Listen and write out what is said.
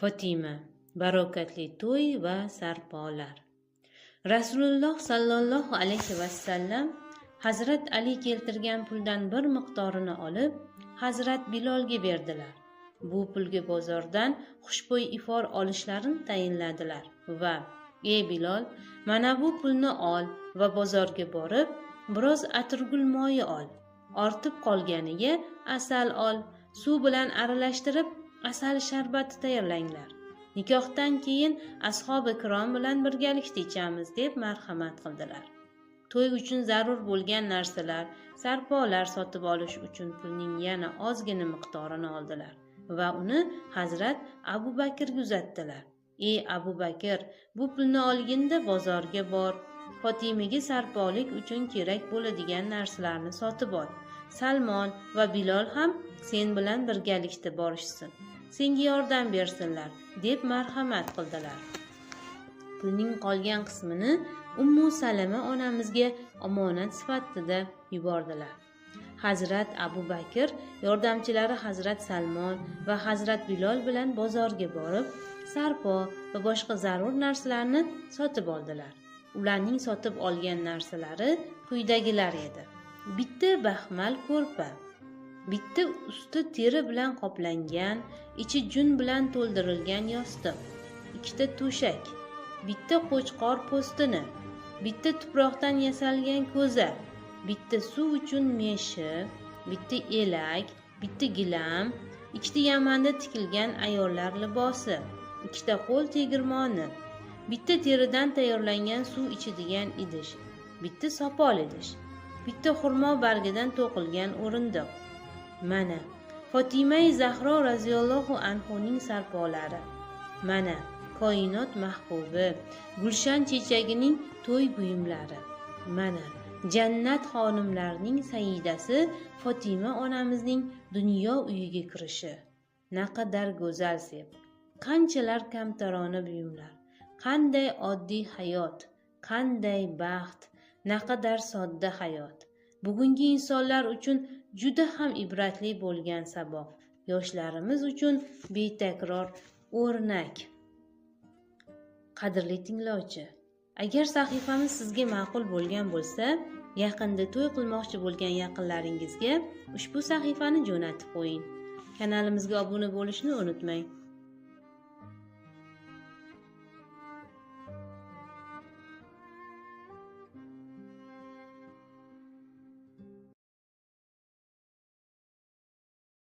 Fotima, barokatli to'y va sarpolar. Rasululloh sallallohu alayhi vasallam Hazrat Ali keltirgan puldan bir miqdorini olib, Hazrat Bilolga berdilar. Bu pulga bozordan xushbo'y ifor olishlarini tayinladilar va "Ey Bilol, mana bu pulni ol va bozorga borib, biroz atirgul moyi ol. Ortib qolganiga asal ol, suv bilan aralashtirib asal sharbati tayyorlanglar. Nikohdan keyin ashobi kirom bilan birgalikda ichamiz" deb marhamat qildilar. To'y uchun zarur bo'lgan narsalar, sarpolar sotib olish uchun pulning yana ozgina miqdorini oldilar va uni Hazrat Abu Bakrga uzatdilar. "Ey Abu Bakr, bu pulni olginda bozorga bor, Fotimaga sarpolik uchun kerak bo'ladigan narsalarni sotib ol. Salmon va Bilol ham sen bilan birgalikda borishsin, senga yordam bersinlar" deb marhamat qildilar. Pulning qolgan qismini Ummu Salama onamizga omonat sifatida yubordilar. Hazrat Abu Bakr yordamchilari Hazrat Salmon va Hazrat Bilol bilan bozorga borib, sarpo va boshqa zarur narsalarni sotib oldilar. Ularning sotib olgan narsalari quyidagilar edi: bitta baxmal ko'rpa, bitta usti teri bilan qoplangan, ichi jun bilan to'ldirilgan yostiq, ikkita to'shak, bitta qo'chqor po'stini, bitta tuproqdan yasalgan ko'za, bitta suv uchun meshi, bitta elak, bitta gilam, ikkita Yamanda tikilgan ayollar libosi, ikkita qo'l tegirmoni, bitta teridan tayyorlangan suv ichadigan idish, bitta sopol idish, bitta xurmo bargidan to'qilgan o'rindiq. Mana Fotima-i Zahro roziyallohu anhuning sarpolari. Mana koinot mahbubi Gulshan chechagining to'y buyumlari. Mana jannat xonimlarining sayyidasi Fotima onamizning dunyo uyiga kirishi. Naqadar go'zal seb, qanchalar kamtarona buyumlar, qanday oddiy hayot, qanday baxt, naqadar sodda hayot. Bugungi insonlar uchun juda ham ibratli bo'lgan saboq, yoshlarimiz uchun betakror o'rnak. Qadrli tinglovchi, agar sahifamiz sizga ma'qul bo'lgan bo'lsa, yaqinda to'y qilmoqchi bo'lgan yaqinlaringizga ushbu sahifani jo'natib qo'ying. Kanalimizga obuna bo'lishni unutmang.